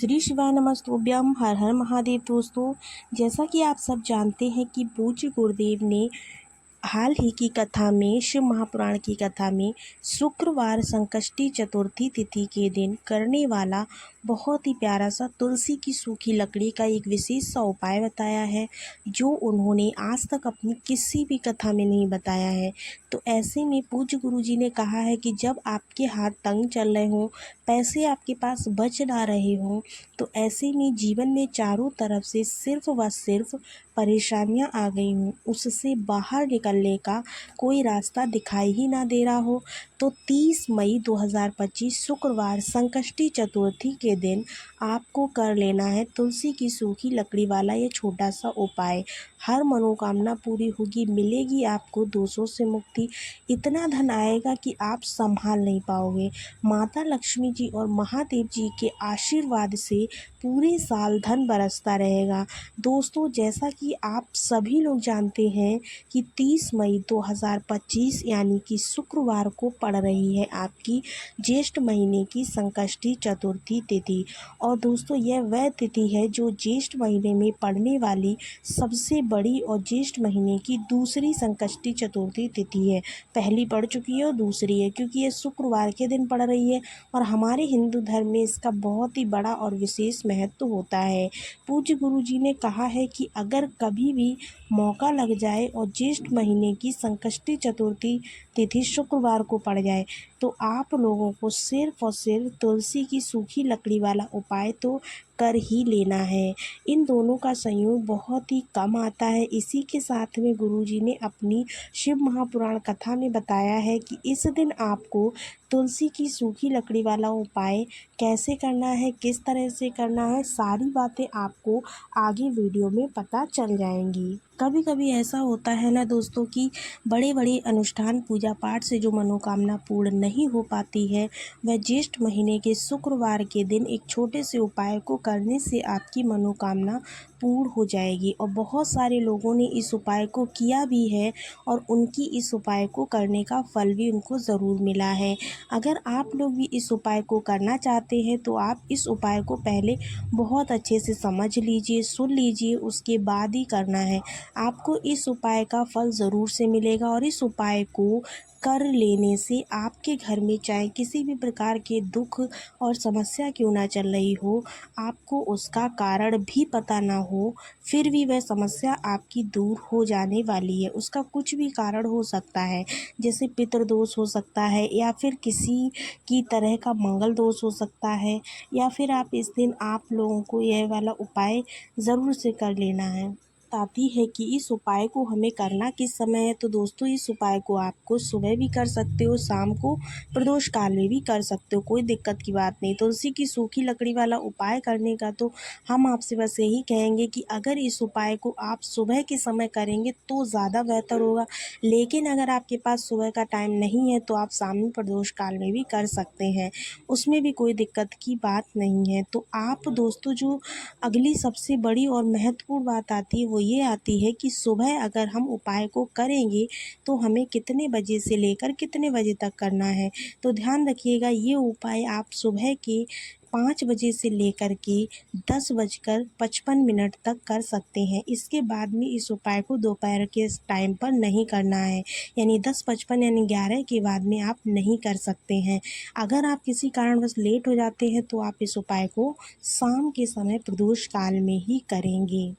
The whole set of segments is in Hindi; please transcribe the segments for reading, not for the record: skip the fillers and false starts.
श्री शिवाय नमस्तुभ्यम। हर हर महादेव। दोस्तों, जैसा कि आप सब जानते हैं कि पूज्य गुरुदेव ने हाल ही की कथा में, शिव महापुराण की कथा में, शुक्रवार संकष्टी चतुर्थी तिथि के दिन करने वाला बहुत ही प्यारा सा तुलसी की सूखी लकड़ी का एक विशेष सा उपाय बताया है, जो उन्होंने आज तक अपनी किसी भी कथा में नहीं बताया है। तो ऐसे में पूज्य गुरु जी ने कहा है कि जब आपके हाथ तंग चल रहे हों, पैसे आपके पास बच ना रहे हों, तो ऐसे में जीवन में चारों तरफ से सिर्फ व सिर्फ परेशानियां आ गई हों, उससे बाहर निकलने का कोई रास्ता दिखाई ही ना दे रहा हो, तो 30 मई 2025 शुक्रवार संकष्टी चतुर्थी के दिन आपको कर लेना है तुलसी की सूखी लकड़ी वाला ये छोटा सा उपाय। हर मनोकामना पूरी होगी, मिलेगी आपको दोषों से मुक्ति, इतना धन आएगा कि आप संभाल नहीं पाओगे। माता लक्ष्मी जी और महादेव जी के आशीर्वाद से पूरे साल धन बरसता रहेगा। दोस्तों, जैसा कि आप सभी लोग जानते हैं कि 30 मई 2025 यानी कि शुक्रवार को पड़ रही है आपकी ज्येष्ठ महीने की संकष्टी चतुर्थी तिथि। और दोस्तों, यह वह तिथि है जो ज्येष्ठ महीने में पड़ने वाली सबसे बड़ी और ज्येष्ठ महीने की दूसरी संकष्टी चतुर्थी तिथि है। पहली पड़ चुकी है और दूसरी है, क्योंकि यह शुक्रवार के दिन पड़ रही है और हमारे हिंदू धर्म में इसका बहुत ही बड़ा और विशेष महत्व होता है। पूज्य गुरु जी ने कहा है कि अगर कभी भी मौका लग जाए और ज्येष्ठ महीने की संकष्टी चतुर्थी तिथि शुक्रवार को पड़ जाए, तो आप लोगों को सिर्फ और सिर्फ तुलसी की सूखी लकड़ी वाला उपाय तो कर ही लेना है। इन दोनों का संयोग बहुत ही कम आता है। इसी के साथ में गुरुजी ने अपनी शिव महापुराण कथा में बताया है कि इस दिन आपको तुलसी की सूखी लकड़ी वाला उपाय कैसे करना है, किस तरह से करना है, सारी बातें आपको आगे वीडियो में पता चल जाएंगी। कभी कभी ऐसा होता है ना दोस्तों कि बड़े बड़े अनुष्ठान पूजा पाठ से जो मनोकामना पूर्ण नहीं हो पाती है, वह ज्येष्ठ महीने के शुक्रवार के दिन एक छोटे से उपाय को करने से आपकी मनोकामना पूर्ण हो जाएगी। और बहुत सारे लोगों ने इस उपाय को किया भी है और उनकी इस उपाय को करने का फल भी उनको ज़रूर मिला है। अगर आप लोग भी इस उपाय को करना चाहते हैं तो आप इस उपाय को पहले बहुत अच्छे से समझ लीजिए, सुन लीजिए, उसके बाद ही करना है। आपको इस उपाय का फल ज़रूर से मिलेगा और इस उपाय को कर लेने से आपके घर में चाहे किसी भी प्रकार के दुख और समस्या क्यों ना चल रही हो, आपको उसका कारण भी पता ना हो, फिर भी वह समस्या आपकी दूर हो जाने वाली है। उसका कुछ भी कारण हो सकता है, जैसे पितृदोष हो सकता है, या फिर किसी की तरह का मंगल दोष हो सकता है, या फिर आप इस दिन आप लोगों को यह वाला उपाय ज़रूर से कर लेना है। आती है कि इस उपाय को हमें करना किस समय है, तो दोस्तों इस उपाय को आपको सुबह भी कर सकते हो, शाम को प्रदोष काल में भी कर सकते हो, कोई दिक्कत की बात नहीं। तुलसी की सूखी लकड़ी वाला उपाय करने का तो हम आपसे बस यही कहेंगे कि अगर इस उपाय को आप सुबह के समय करेंगे तो ज़्यादा बेहतर होगा, लेकिन अगर आपके पास सुबह का टाइम नहीं है तो आप शाम में प्रदोष काल में भी कर सकते हैं, उसमें भी कोई दिक्कत की बात नहीं है। तो आप दोस्तों, जो अगली सबसे बड़ी और महत्वपूर्ण बात आती है वो ये आती है कि सुबह अगर हम उपाय को करेंगे तो हमें कितने बजे से लेकर कितने बजे तक करना है। तो ध्यान रखिएगा, ये उपाय आप सुबह के 5 बजे से लेकर के 10:55 तक कर सकते हैं। इसके बाद में इस उपाय को दोपहर के टाइम पर नहीं करना है, यानी 10:55 यानी 11 के बाद में आप नहीं कर सकते हैं। अगर आप किसी कारणवश लेट हो जाते हैं तो आप इस उपाय को शाम के समय प्रदोष काल में ही करेंगे।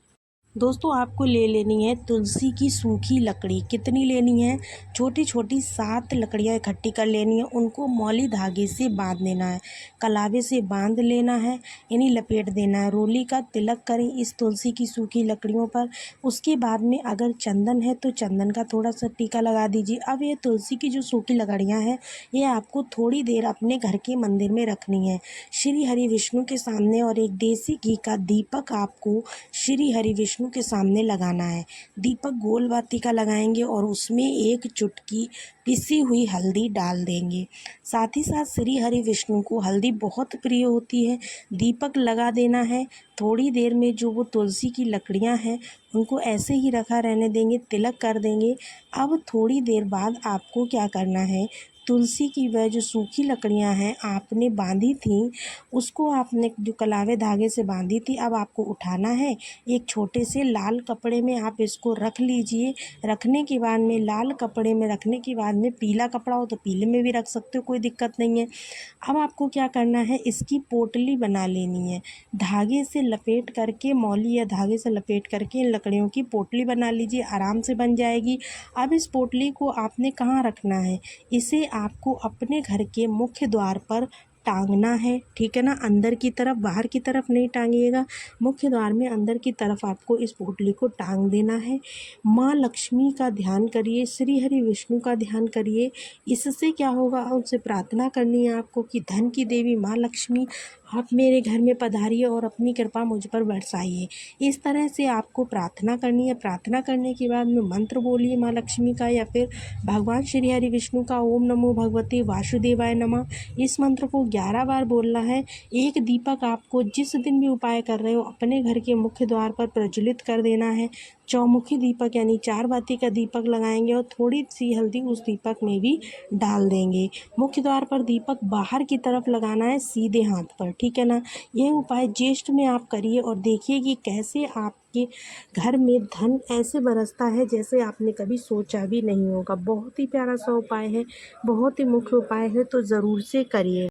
दोस्तों, आपको ले लेनी है तुलसी की सूखी लकड़ी। कितनी लेनी है? छोटी छोटी 7 लकड़ियाँ इकट्ठी कर लेनी है, उनको मौली धागे से बांध देना है, कलावे से बांध लेना है, यानी लपेट देना है। रोली का तिलक करें इस तुलसी की सूखी लकड़ियों पर। उसके बाद में अगर चंदन है तो चंदन का थोड़ा सा टीका लगा दीजिए। अब ये तुलसी की जो सूखी लकड़ियाँ हैं, ये आपको थोड़ी देर अपने घर के मंदिर में रखनी है, श्री हरि विष्णु के सामने, और एक देसी घी का दीपक आपको श्री हरि विष्णु के सामने लगाना है। दीपक गोल बाती का लगाएंगे और उसमें एक चुटकी पिसी हुई हल्दी डाल देंगे। साथ ही साथ श्री हरि विष्णु को हल्दी बहुत प्रिय होती है। दीपक लगा देना है। थोड़ी देर में जो वो तुलसी की लकड़ियां हैं उनको ऐसे ही रखा रहने देंगे, तिलक कर देंगे। अब थोड़ी देर बाद आपको क्या करना है, तुलसी की वह जो सूखी लकड़ियां हैं आपने बांधी थी, उसको आपने जो कलावे धागे से बांधी थी, अब आपको उठाना है। एक छोटे से लाल कपड़े में आप इसको रख लीजिए। रखने के बाद में लाल कपड़े में रखने के बाद में पीला कपड़ा हो तो पीले में भी रख सकते हो, कोई दिक्कत नहीं है। अब आपको क्या करना है, इसकी पोटली बना लेनी है। धागे से लपेट करके, मौली या धागे से लपेट करके इन लकड़ियों की पोटली बना लीजिए, आराम से बन जाएगी। अब इस पोटली को आपने कहाँ रखना है, इसे आपको अपने घर के मुख्य द्वार पर टांगना है, ठीक है ना। अंदर की तरफ, बाहर की तरफ नहीं टांगिएगा, मुख्य द्वार में अंदर की तरफ आपको इस पोटली को टांग देना है। माँ लक्ष्मी का ध्यान करिए, श्री हरि विष्णु का ध्यान करिए। इससे क्या होगा, उनसे प्रार्थना करनी है आपको कि धन की देवी माँ लक्ष्मी आप मेरे घर में पधारिए और अपनी कृपा मुझ पर बरसाइए। इस तरह से आपको प्रार्थना करनी है। प्रार्थना करने के बाद में मंत्र बोलिए माँ लक्ष्मी का, या फिर भगवान श्री हरि विष्णु का ओम नमो भगवते वासुदेवाय नमः। इस मंत्र को 11 बार बोलना है। एक दीपक आपको जिस दिन भी उपाय कर रहे हो अपने घर के मुख्य द्वार पर प्रज्वलित कर देना है। चौमुखी दीपक यानी 4 बाती का दीपक लगाएंगे और थोड़ी सी हल्दी उस दीपक में भी डाल देंगे। मुख्य द्वार पर दीपक बाहर की तरफ लगाना है, सीधे हाथ पर, ठीक है ना। यह उपाय ज्येष्ठ में आप करिए और देखिए कि कैसे आपके घर में धन ऐसे बरसता है जैसे आपने कभी सोचा भी नहीं होगा। बहुत ही प्यारा सा उपाय है, बहुत ही मुख्य उपाय है, तो ज़रूर से करिए।